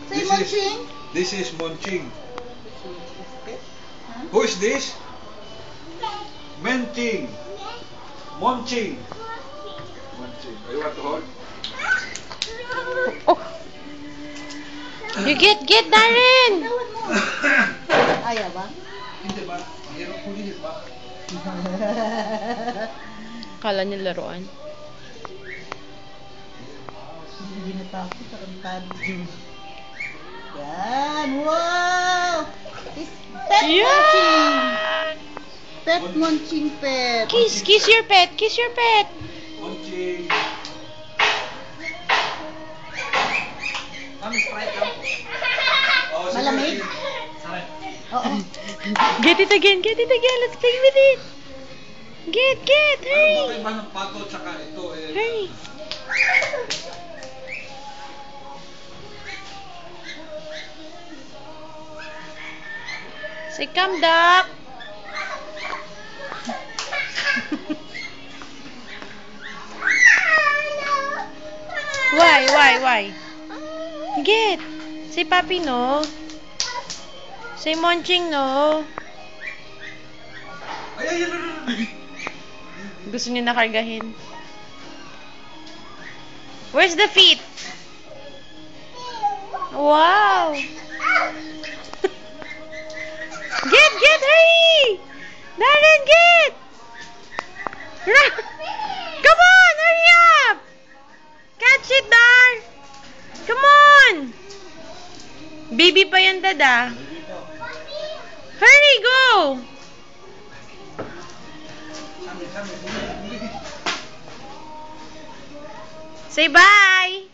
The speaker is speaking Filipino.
Say Monching. This is Monching. Who is this? Menting. Monching. Monching. You want to hold? Oh. You get, Darren! Ayaw ba? Hindi ba? Mahirap kulihin ba? Kala niya laruan. Hindi natakot sa kantado. Yan! Wow! It's pet munching! Pet munching pet! Kiss your pet! Kiss your pet! Monching. Malamig? Oo. Get it again! Let's play with it! Get! Hurry! Ano ba iba ng pato tsaka ito eh? Hurry! Say, come, duck! Why? Get! Say, Papi, no? Say, Monching, no? Ay. Gusto niya nakargahin. Where's the feet? Wow! Get! Hurry! Darren, get! Run! Come on! Hurry up! Catch it, Dar! Come on! Baby pa yan, Dada. Hurry, go! Say bye!